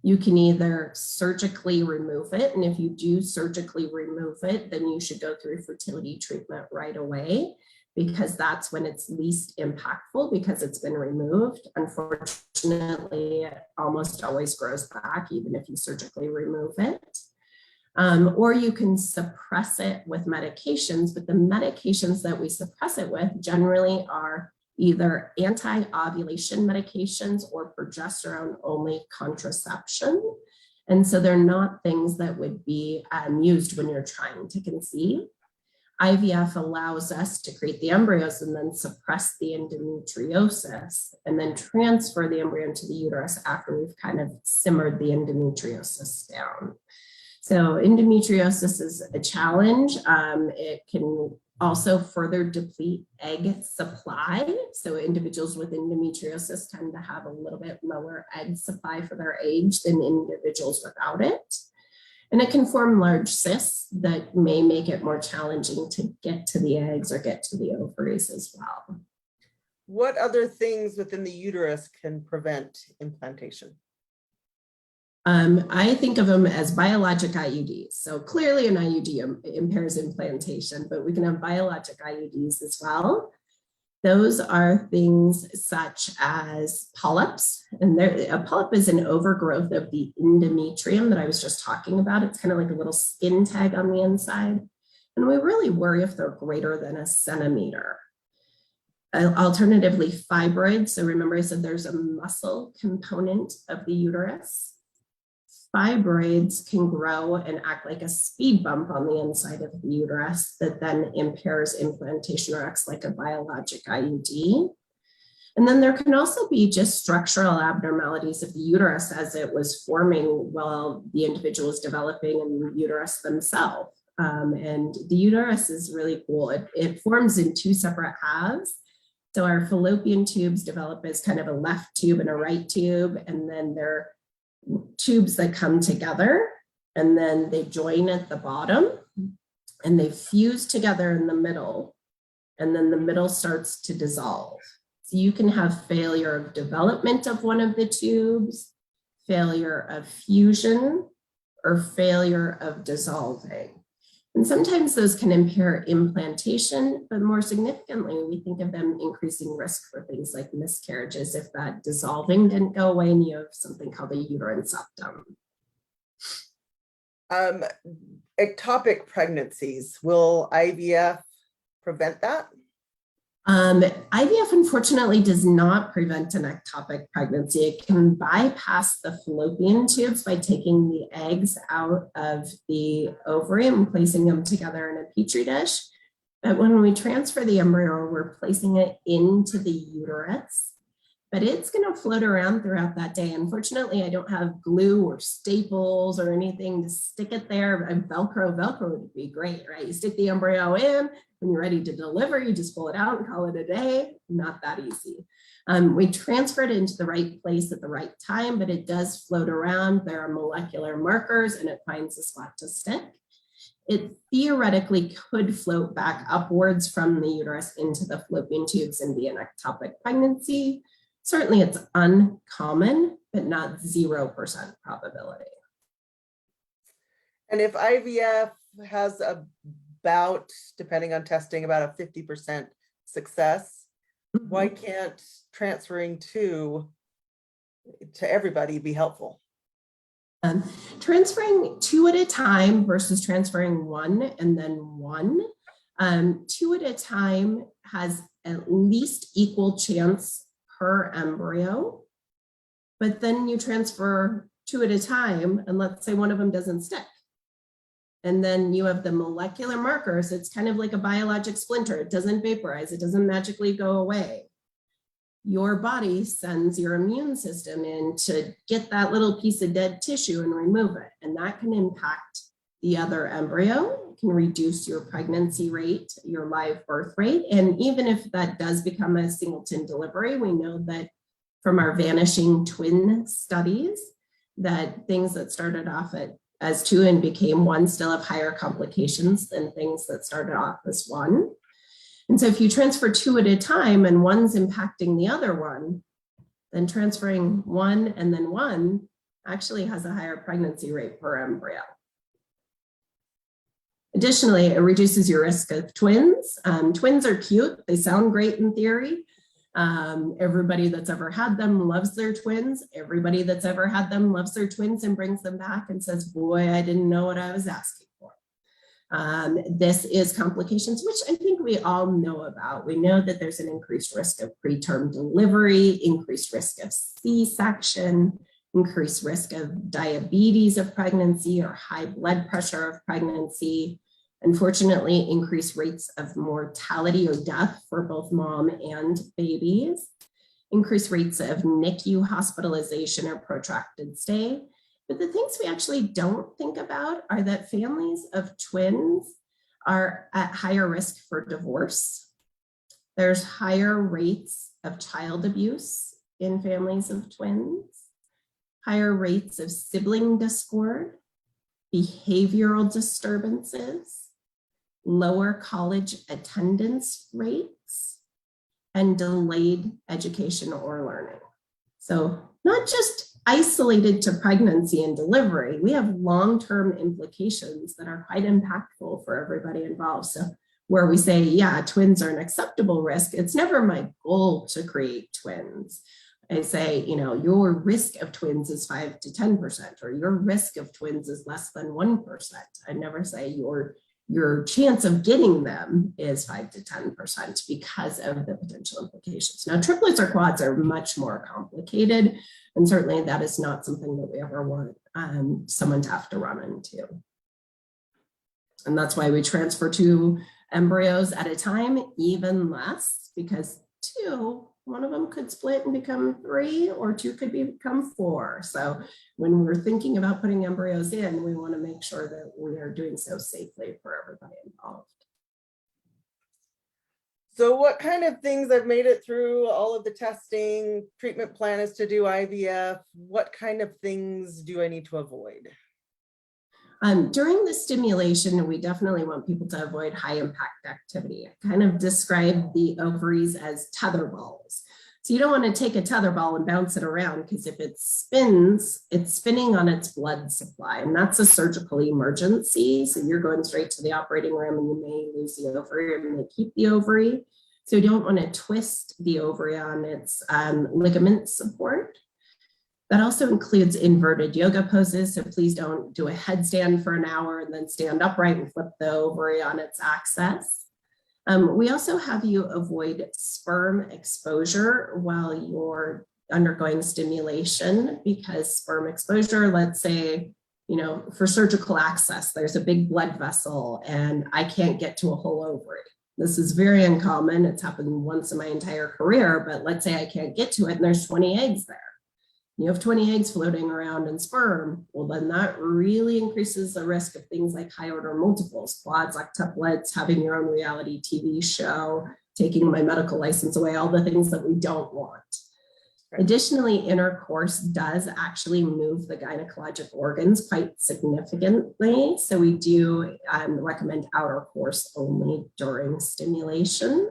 Speaker 1: You can either surgically remove it, and if you do surgically remove it, then you should go through fertility treatment right away, because that's when it's least impactful because it's been removed. Unfortunately, it almost always grows back, even if you surgically remove it. Or you can suppress it with medications, but the medications that we suppress it with generally are either anti-ovulation medications or progesterone-only contraception. And so they're not things that would be used when you're trying to conceive. IVF allows us to create the embryos and then suppress the endometriosis and then transfer the embryo into the uterus after we've kind of simmered the endometriosis down. So endometriosis is a challenge. It can also further deplete egg supply. So individuals with endometriosis tend to have a little bit lower egg supply for their age than individuals without it. And it can form large cysts that may make it more challenging to get to the eggs or get to the ovaries as well.
Speaker 2: What other things within the uterus can prevent implantation?
Speaker 1: I think of them as biologic IUDs. So clearly an IUD impairs implantation, but we can have biologic IUDs as well. Those are things such as polyps. And a polyp is an overgrowth of the endometrium that I was just talking about. It's kind of like a little skin tag on the inside. And we really worry if they're greater than 1 centimeter. Alternatively, fibroids. So remember I said there's a muscle component of the uterus. Fibroids can grow and act like a speed bump on the inside of the uterus that then impairs implantation or acts like a biologic IUD. And then there can also be just structural abnormalities of the uterus as it was forming while the individual is developing in the uterus themselves. And the uterus is really cool. It forms in 2 separate halves. So our fallopian tubes develop as kind of a left tube and a right tube, and then they're tubes that come together and then they join at the bottom and they fuse together in the middle, and then the middle starts to dissolve. So you can have failure of development of one of the tubes, failure of fusion, or failure of dissolving. And sometimes those can impair implantation, but more significantly, we think of them increasing risk for things like miscarriages if that dissolving didn't go away and you have something called a uterine septum.
Speaker 2: Ectopic pregnancies, will IVF prevent that?
Speaker 1: IVF unfortunately does not prevent an ectopic pregnancy. It can bypass the fallopian tubes by taking the eggs out of the ovary and placing them together in a petri dish. But when we transfer the embryo, we're placing it into the uterus, but it's going to float around throughout that day. Unfortunately, I don't have glue or staples or anything to stick it there. And Velcro would be great, right? You stick the embryo in, when you're ready to deliver, you just pull it out and call it a day. Not that easy. We transfer it into the right place at the right time, but it does float around. There are molecular markers and it finds a spot to stick. It theoretically could float back upwards from the uterus into the fallopian tubes and be an ectopic pregnancy. Certainly it's uncommon, but not 0% probability.
Speaker 2: And if IVF has about, depending on testing, about a 50% success, why can't transferring to everybody be helpful?
Speaker 1: Transferring 2 at a time versus transferring 1 and then 1. 2 at a time has at least equal chance per embryo, but then you transfer 2 at a time, and let's say one of them doesn't stick. And then you have the molecular markers. It's kind of like a biologic splinter. It doesn't vaporize. It doesn't magically go away. Your body sends your immune system in to get that little piece of dead tissue and remove it. And that can impact the other embryo. It can reduce your pregnancy rate, your live birth rate. And even if that does become a singleton delivery, we know that from our vanishing twin studies, that things that started off as 2 and became 1 still have higher complications than things that started off as 1. And so if you transfer 2 at a time and 1's impacting the other one, then transferring 1 and then 1 actually has a higher pregnancy rate per embryo. Additionally, it reduces your risk of twins. Twins are cute. They sound great in theory. Everybody that's ever had them loves their twins. Everybody that's ever had them loves their twins and brings them back and says, boy, I didn't know what I was asking for. This is complications, which I think we all know about. We know that there's an increased risk of preterm delivery, increased risk of C-section, increased risk of diabetes of pregnancy or high blood pressure of pregnancy. Unfortunately, increased rates of mortality or death for both mom and babies, increased rates of NICU hospitalization or protracted stay. But the things we actually don't think about are that families of twins are at higher risk for divorce. There's higher rates of child abuse in families of twins, higher rates of sibling discord, behavioral disturbances, lower college attendance rates, and delayed education or learning. So not just isolated to pregnancy and delivery, we have long-term implications that are quite impactful for everybody involved. So where we say, yeah, twins are an acceptable risk, it's never my goal to create twins. I say, your risk of twins is 5 to 10%, or your risk of twins is less than 1%. I never say your chance of getting them is 5 to 10% because of the potential implications. Now, triplets or quads are much more complicated, and certainly that is not something that we ever want someone to have to run into. And that's why we transfer 2 embryos at a time, even less, because 2, one of them could split and become 3, or 2 could become 4. So when we're thinking about putting embryos in, we want to make sure that we are doing so safely for everybody involved.
Speaker 2: So what kind of things have made it through all of the testing? Treatment plan is to do IVF. What kind of things do I need to avoid?
Speaker 1: During the stimulation, we definitely want people to avoid high impact activity. I kind of describe the ovaries as tether balls. So you don't want to take a tether ball and bounce it around, because if it spins, it's spinning on its blood supply, and that's a surgical emergency. So you're going straight to the operating room and you may lose the ovary or you may keep the ovary. So you don't want to twist the ovary on its ligament support. That also includes inverted yoga poses. So please don't do a headstand for an hour and then stand upright and flip the ovary on its axis. We also have you avoid sperm exposure while you're undergoing stimulation, because sperm exposure, let's say, for surgical access, there's a big blood vessel and I can't get to a whole ovary. This is very uncommon. It's happened once in my entire career, but let's say I can't get to it and there's 20 eggs there. You have 20 eggs floating around in sperm, well, then that really increases the risk of things like high order multiples, quads, octuplets, having your own reality TV show, taking my medical license away, all the things that we don't want. Right. Additionally, intercourse does actually move the gynecologic organs quite significantly. So we do recommend outer course only during stimulation.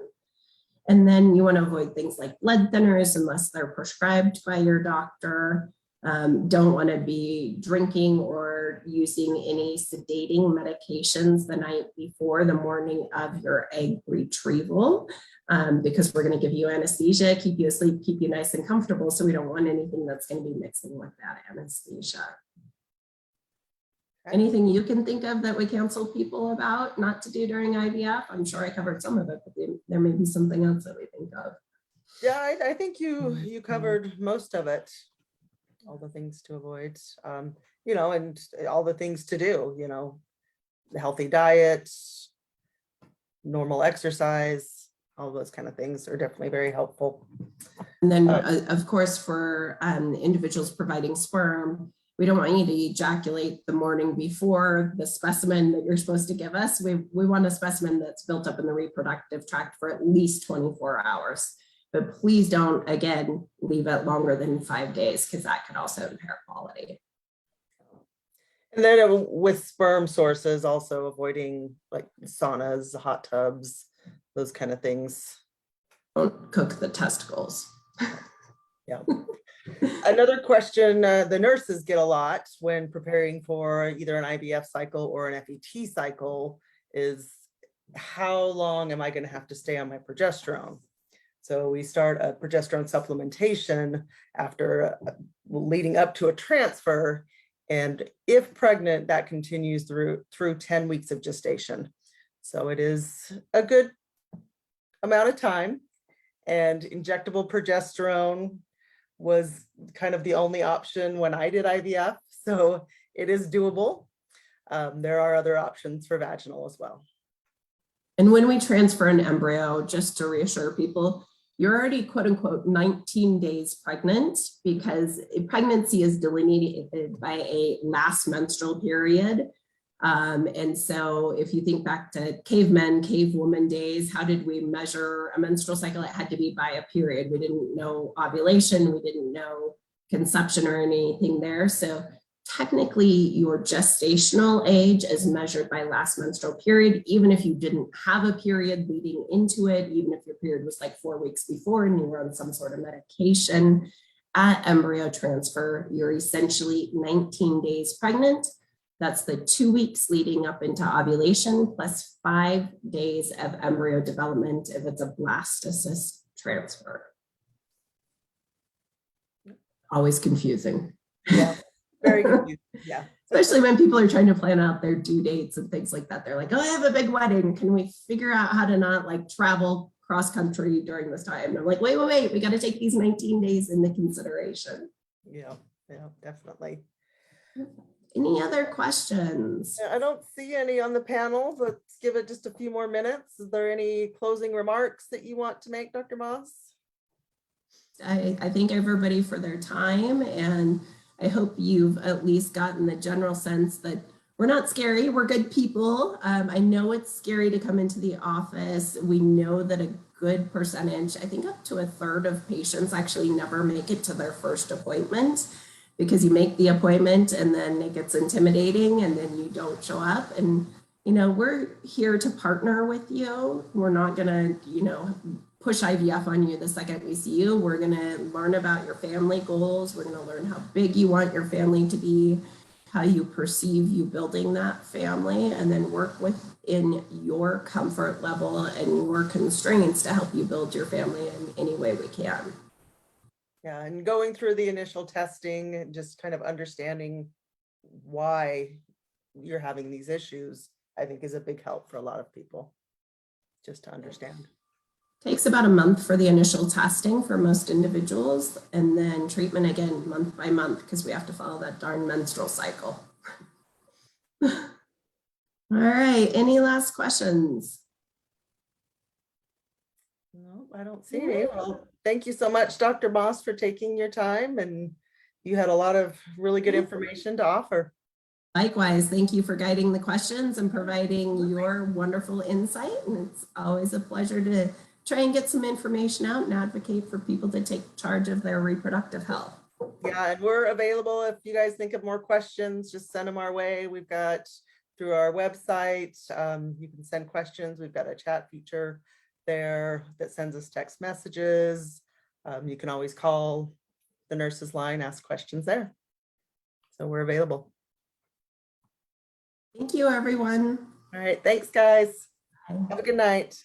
Speaker 1: And then you want to avoid things like blood thinners unless they're prescribed by your doctor. Don't want to be drinking or using any sedating medications the night before the morning of your egg retrieval, because we're going to give you anesthesia, keep you asleep, keep you nice and comfortable. So we don't want anything that's going to be mixing with that anesthesia. Anything you can think of that we counsel people about not to do during IVF? I'm sure I covered some of it, but there may be something else that we think of.
Speaker 2: Yeah, I think you covered most of it. All the things to avoid, you know, and all the things to do, you know, the healthy diet, normal exercise, all those kind of things are definitely very helpful.
Speaker 1: And then, of course, for individuals providing sperm, we don't want you to ejaculate the morning before the specimen that you're supposed to give us. We want a specimen that's built up in the reproductive tract for at least 24 hours. But please don't, again, leave it longer than 5 days, because that could also impair quality.
Speaker 2: And then with sperm sources, also avoiding like saunas, hot tubs, those kind of things.
Speaker 1: Don't cook the testicles.
Speaker 2: Yeah. Another question the nurses get a lot when preparing for either an IVF cycle or an FET cycle is, how long am I going to have to stay on my progesterone? So we start a progesterone supplementation after leading up to a transfer. And if pregnant, that continues through 10 weeks of gestation. So it is a good amount of time. And injectable progesterone was kind of the only option when I did IVF. So it is doable. There are other options for vaginal as well.
Speaker 1: And when we transfer an embryo, just to reassure people, you're already quote unquote 19 days pregnant, because pregnancy is delineated by a last menstrual period. And so if you think back to cavemen, cavewoman days, how did we measure a menstrual cycle? It had to be by a period. We didn't know ovulation, we didn't know conception or anything there. So technically your gestational age is measured by last menstrual period, even if you didn't have a period leading into it, even if your period was like 4 weeks before and you were on some sort of medication. At embryo transfer, you're essentially 19 days pregnant. That's the 2 weeks leading up into ovulation plus 5 days of embryo development if it's a blastocyst transfer. Always confusing.
Speaker 2: Yeah, very confusing. Yeah.
Speaker 1: Especially when people are trying to plan out their due dates and things like that. They're like, oh, I have a big wedding. Can we figure out how to not like travel cross country during this time? And I'm like, wait, we got to take these 19 days into consideration.
Speaker 2: Yeah, definitely.
Speaker 1: Any other questions?
Speaker 2: I don't see any on the panel. Let's give it just a few more minutes. Is there any closing remarks that you want to make, Dr. Maas?
Speaker 1: I thank everybody for their time, and I hope you've at least gotten the general sense that we're not scary, we're good people. I know it's scary to come into the office. We know that a good percentage, I think up to a third of patients actually never make it to their first appointment, because you make the appointment and then it gets intimidating and then you don't show up. And, you know, we're here to partner with you. We're not gonna, you know, push IVF on you the second we see you. We're gonna learn about your family goals. We're gonna learn how big you want your family to be, how you perceive you building that family, and then work within your comfort level and your constraints to help you build your family in any way we can.
Speaker 2: Yeah, and going through the initial testing and just kind of understanding why you're having these issues, I think is a big help for a lot of people, just to understand.
Speaker 1: Takes about a month for the initial testing for most individuals, and then treatment again month by month, because we have to follow that darn menstrual cycle. All right, any last questions?
Speaker 2: No, I don't see any. Well, thank you so much, Dr. Maas, for taking your time, and you had a lot of really good information to offer.
Speaker 1: Likewise, thank you for guiding the questions and providing your wonderful insight, and it's always a pleasure to try and get some information out and advocate for people to take charge of their reproductive health.
Speaker 2: Yeah, and we're available. If you guys think of more questions, just send them our way. We've got through our website, you can send questions. We've got a chat feature there that sends us text messages. You can always call the nurses line, ask questions there. So we're available.
Speaker 1: Thank you, everyone.
Speaker 2: All right, thanks guys.
Speaker 1: Bye.
Speaker 2: Have a good night.